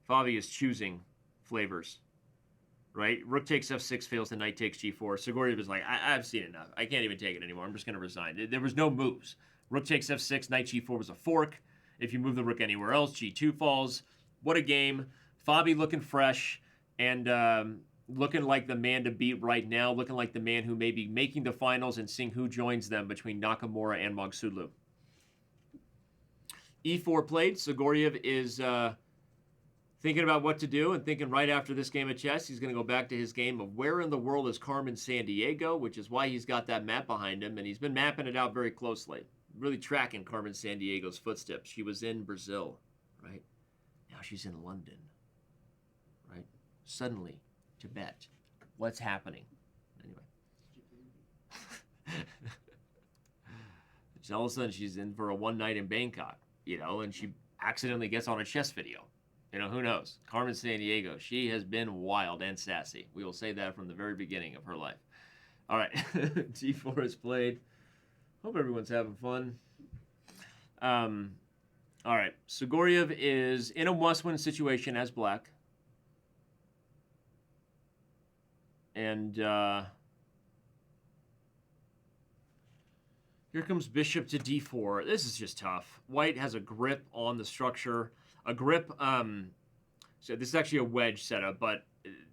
Fabi is choosing flavors, right? Rook takes f6, fails, and knight takes g4. Sjugirov is like, I've seen enough. I can't even take it anymore. I'm just going to resign. There was no moves. Rook takes f6, knight g4 was a fork. If you move the rook anywhere else, g2 falls. What a game. Fabi looking fresh and looking like the man to beat right now, looking like the man who may be making the finals and seeing who joins them between Nakamura and Magsudlu. e4 played. Sjugirov is thinking about what to do and thinking right after this game of chess, he's going to go back to his game of where in the world is Carmen Sandiego, which is why he's got that map behind him, and he's been mapping it out very closely, really tracking Carmen Sandiego's footsteps. She was in Brazil, right? Now she's in London, right? Suddenly, Tibet. What's happening? Anyway. All of a sudden, she's in for a one night in Bangkok, you know, and she accidentally gets on a chess video. You know, who knows? Carmen Sandiego, she has been wild and sassy. We will say that from the very beginning of her life. All right, g4 is played. Hope everyone's having fun. All right, Sjugirov is in a must-win situation as black. And here comes bishop to d4. This is just tough. White has a grip on the structure. A grip, so this is actually a wedge setup, but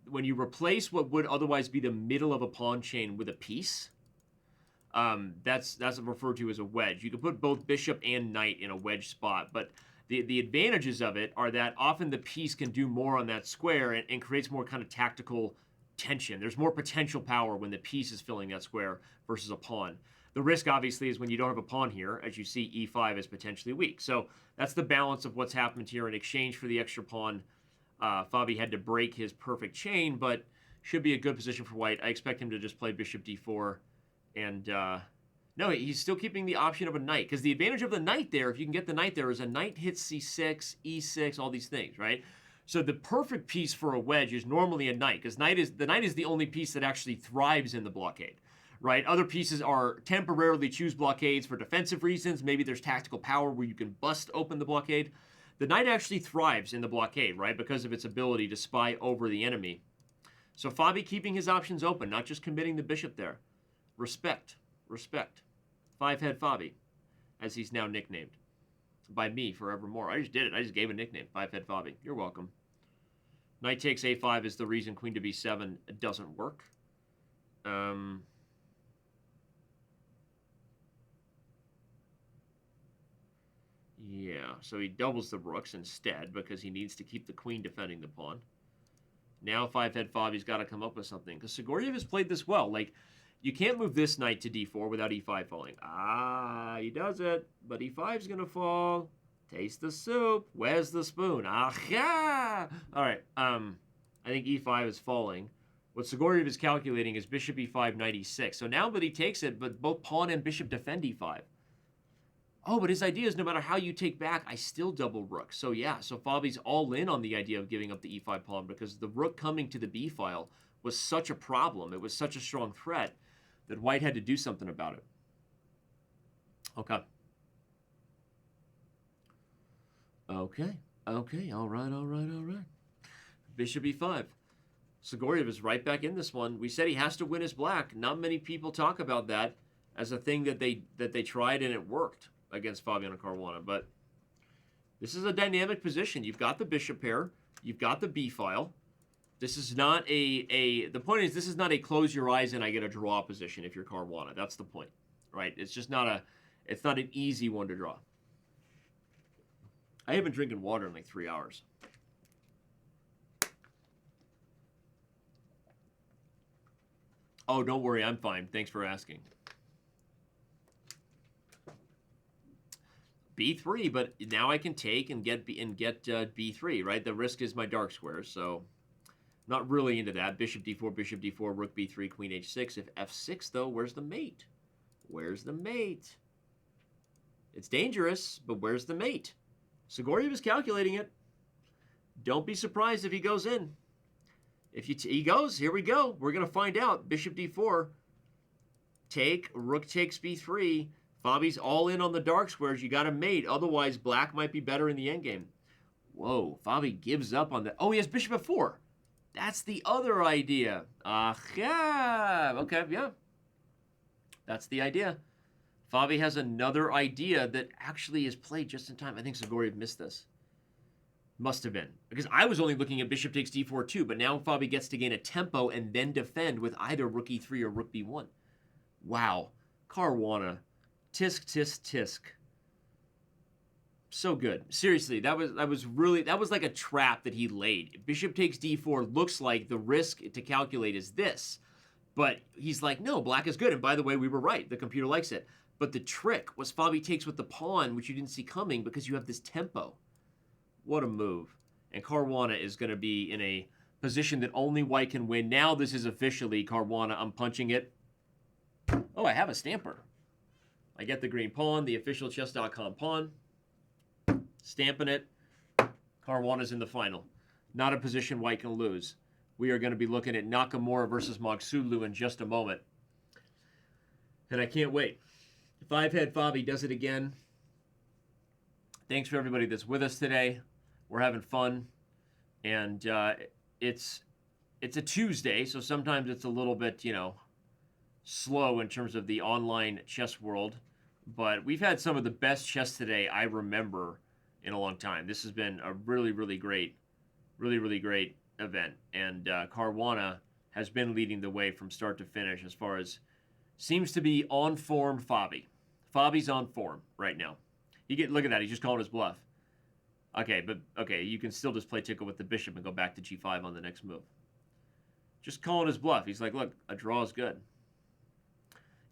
when you replace what would otherwise be the middle of a pawn chain with a piece, that's referred to as a wedge. You can put both bishop and knight in a wedge spot, but the advantages of it are that often the piece can do more on that square and creates more kind of tactical tension. There's more potential power when the piece is filling that square versus a pawn. The risk, obviously, is when you don't have a pawn here, as you see e5 is potentially weak. So that's the balance of what's happened here. In exchange for the extra pawn, Fabi had to break his perfect chain, but should be a good position for white. I expect him to just play bishop d4. And no, he's still keeping the option of a knight, because the advantage of the knight there, if you can get the knight there, is a knight hits c6, e6, all these things, right? So the perfect piece for a wedge is normally a knight, because the knight is the only piece that actually thrives in the blockade. Right? Other pieces are temporarily choose blockades for defensive reasons. Maybe there's tactical power where you can bust open the blockade. The knight actually thrives in the blockade, right? Because of its ability to spy over the enemy. So Fabi keeping his options open, not just committing the bishop there. Respect. Respect. Five-head Fabi, as he's now nicknamed. By me forevermore. I just did it. I just gave a nickname. Five-head Fabi. You're welcome. Knight takes a5 is the reason queen to b7 doesn't work. Yeah, so he doubles the rooks instead because he needs to keep the queen defending the pawn. Now five-head Fabi's got to come up with something, because Sjugirov has played this well. Like, you can't move this knight to d4 without e5 falling. Ah, he does it, but e5's going to fall. Taste the soup. Where's the spoon? Aha! All right, I think e5 is falling. What Sjugirov is calculating is bishop e5, knight e6. So now that he takes it, but both pawn and bishop defend e5. Oh, but his idea is no matter how you take back, I still double rook. So yeah, so Fabi's all in on the idea of giving up the e5 pawn because the rook coming to the b file was such a problem. It was such a strong threat that white had to do something about it. Okay. Okay, all right. Bishop e5. Sjugirov is right back in this one. We said he has to win as black. Not many people talk about that as a thing that they tried and it worked against Fabiano Caruana, but this is a dynamic position. You've got the bishop pair, you've got the b file. This is not the point is this is not a close your eyes and I get a draw position if you're Caruana. That's the point, right? It's just not it's not an easy one to draw. I haven't been drinking water in like 3 hours. Oh, don't worry, I'm fine. Thanks for asking. b3, but now I can take and get b3, right? The risk is my dark squares, so not really into that. Bishop d4, rook b3, queen h6. If f6, though, where's the mate? Where's the mate? It's dangerous, but where's the mate? Sjugirov is calculating it. Don't be surprised if he goes in. If he goes, here we go. We're going to find out. Bishop d4. Take, rook takes b3. Fabi's all in on the dark squares. You got a mate. Otherwise, black might be better in the endgame. Whoa, Fabi gives up on that. Oh, he has bishop f4. That's the other idea. Yeah. Okay, yeah. That's the idea. Fabi has another idea that actually is played just in time. I think Sjugirov missed this. Must have been. Because I was only looking at bishop takes d4 too, but now Fabi gets to gain a tempo and then defend with either rook e3 or rook b1. Wow. Caruana. Tisk, tisk, tisk. So good. Seriously, that was like a trap that he laid. Bishop takes d4 looks like the risk to calculate is this. But he's like, no, black is good. And by the way, we were right. The computer likes it. But the trick was Fabi takes with the pawn, which you didn't see coming because you have this tempo. What a move. And Caruana is going to be in a position that only white can win. Now this is officially Caruana. I'm punching it. Oh, I have a stamper. I get the green pawn, the official Chess.com pawn. Stamping it. Caruana's in the final. Not a position white can lose. We are going to be looking at Nakamura versus Magsulu in just a moment. And I can't wait. Five-head Fabi does it again. Thanks for everybody that's with us today. We're having fun. And it's a Tuesday, so sometimes it's a little bit, slow in terms of the online chess world. But we've had some of the best chess today I remember in a long time. This has been a really, really great event. And Caruana has been leading the way from start to finish as far as seems to be on form Fabi. Fabi's on form right now. Look at that. He's just calling his bluff. Okay, you can still just play tickle with the bishop and go back to g5 on the next move. Just calling his bluff. He's like, look, a draw is good.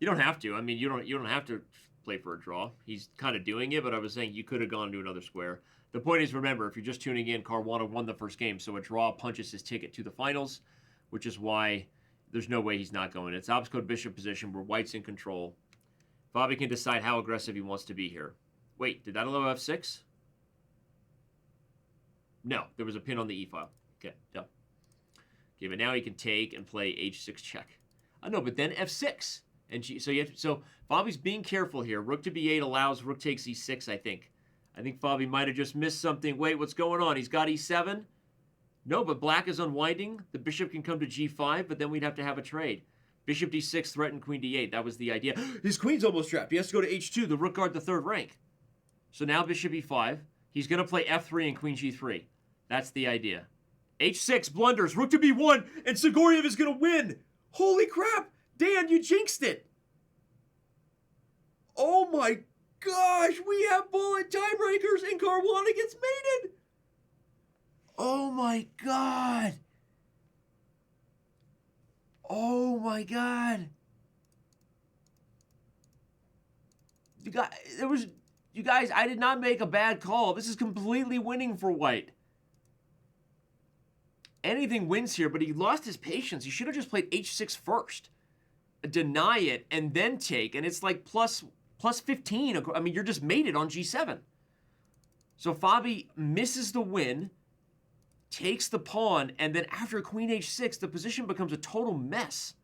You don't have to. I mean, you don't have to play for a draw. He's kind of doing it, but I was saying you could have gone to another square. The point is, remember, if you're just tuning in, Caruana won the first game, so a draw punches his ticket to the finals, which is why there's no way he's not going. It's opposite bishop position where white's in control. Fabi can decide how aggressive he wants to be here. Wait, did that allow f6? No, there was a pin on the e-file. Okay, yeah. Okay, but now he can take and play h6 check. I know, but then f6. And so Fabi's being careful here. Rook to b8 allows rook takes e6, I think. I think Fabi might have just missed something. Wait, what's going on? He's got e7? No, but black is unwinding. The bishop can come to g5, but then we'd have to have a trade. Bishop d6 threatened queen d8. That was the idea. His queen's almost trapped. He has to go to h2. The rook guard the third rank. So now bishop e5. He's going to play f3 and queen g3. That's the idea. h6 blunders. Rook to b1. And Sjugirov is going to win. Holy crap. Dan, you jinxed it. Oh my gosh. We have bullet tiebreakers and Caruana gets mated. Oh my god. Oh my god. You guys, I did not make a bad call. This is completely winning for white. Anything wins here, but he lost his patience. He should have just played h6 first. Deny it and then take, and it's like plus 15. I mean, you're just mated on g7. So Fabi misses the win, takes the pawn, and then after queen h6, the position becomes a total mess.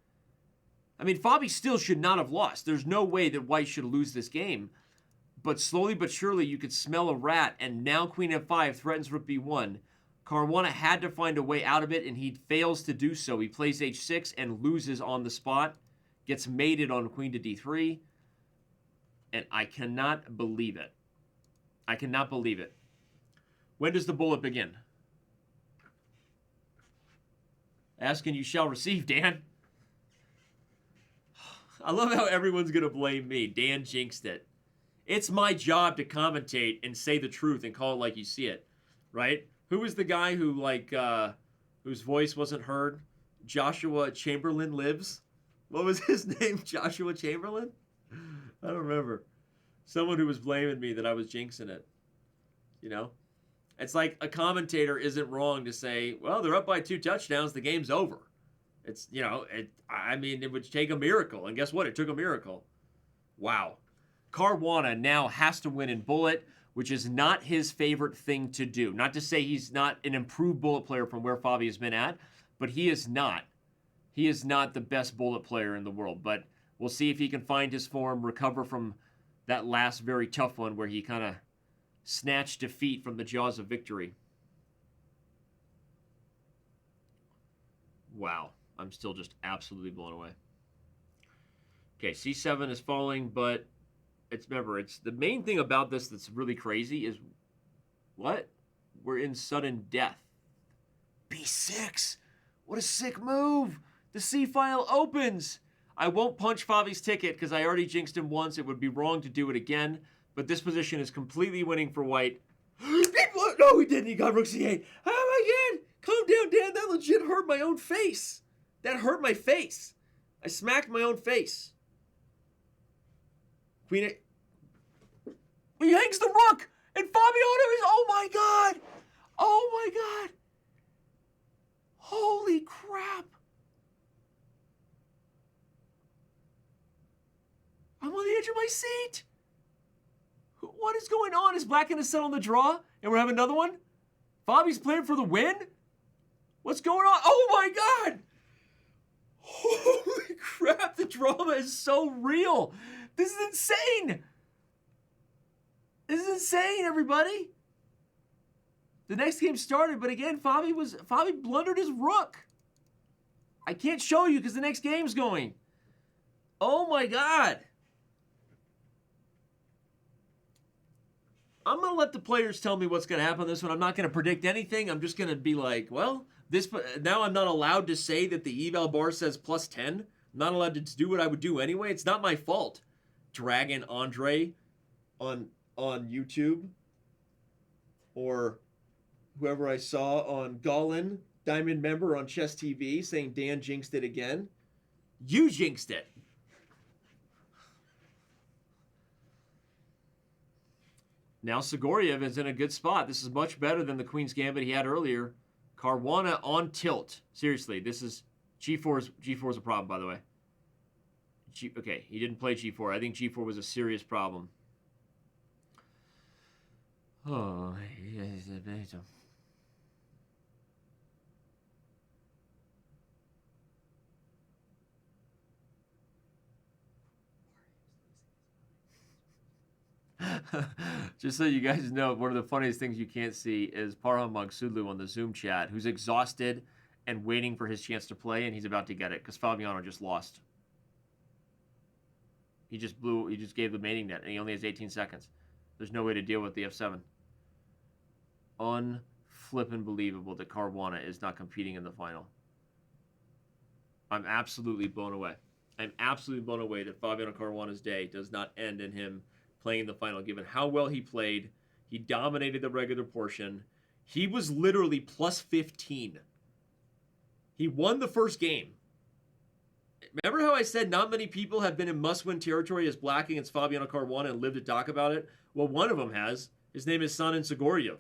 I mean, Fabi still should not have lost. There's no way that white should lose this game. But slowly but surely, you could smell a rat, and now queen f5 threatens rook b1. Caruana had to find a way out of it, and he fails to do so. He plays h6 and loses on the spot. Gets mated on queen to d3. And I cannot believe it. I cannot believe it. When does the bullet begin? Ask and you shall receive, Dan. I love how everyone's going to blame me. Dan jinxed it. It's my job to commentate and say the truth and call it like you see it, right? Who was the guy who, whose voice wasn't heard? Joshua Chamberlain lives? What was his name? Joshua Chamberlain? I don't remember. Someone who was blaming me that I was jinxing it. You know? It's like a commentator isn't wrong to say, well, they're up by 2 touchdowns. The game's over. It's, it would take a miracle. And guess what? It took a miracle. Wow. Caruana now has to win in bullet, which is not his favorite thing to do. Not to say he's not an improved bullet player from where Fabi has been at, but he is not. He is not the best bullet player in the world. But we'll see if he can find his form, recover from that last very tough one where he kind of snatched defeat from the jaws of victory. Wow. I'm still just absolutely blown away. Okay, c7 is falling, but remember, it's the main thing about this that's really crazy is what? We're in sudden death. b6. What a sick move. The c file opens. I won't punch Favi's ticket because I already jinxed him once. It would be wrong to do it again. But this position is completely winning for white. No, he didn't. He got rook c8. Oh my god. Calm down, Dan. That legit hurt my own face. That hurt my face. I smacked my own face. Queen 8. He hangs the rook. And Fabiano is... Oh my god. Oh my god. Holy crap. I'm on the edge of my seat. What is going on? Is Black going to settle the draw? And we're having another one? Fabi's playing for the win? What's going on? Oh my god! Holy crap, the drama is so real. This is insane. This is insane, everybody. The next game started, but again, Fabi blundered his rook. I can't show you because the next game's going. Oh my god. I'm going to let the players tell me what's going to happen on this one. I'm not going to predict anything. I'm just going to be like, well, now I'm not allowed to say that the eval bar says +10. I'm not allowed to do what I would do anyway. It's not my fault. Dragon Andre on YouTube, or whoever I saw on Gollin, Diamond Member on Chess TV, saying Dan jinxed it again. You jinxed it. Now Sjugirov is in a good spot. This is much better than the Queen's Gambit he had earlier. Caruana on tilt. Seriously, this is... G4 is a problem, by the way. Okay, he didn't play G4. I think G4 was a serious problem. Oh, just so you guys know, one of the funniest things you can't see is Parham Magsudlu on the Zoom chat, who's exhausted and waiting for his chance to play, and he's about to get it because Fabiano just lost. He just gave the mating net, and he only has 18 seconds. There's no way to deal with the f7. Unflippin' believable that Caruana is not competing in the final. I'm absolutely blown away. I'm absolutely blown away that Fabiano Caruana's day does not end in him playing in the final, given how well he played. He dominated the regular portion. He was literally +15. He won the first game. Remember how I said not many people have been in must-win territory as Black against Fabiano Caruana and lived to talk about it? Well, one of them has. His name is Sanin Sjugirov.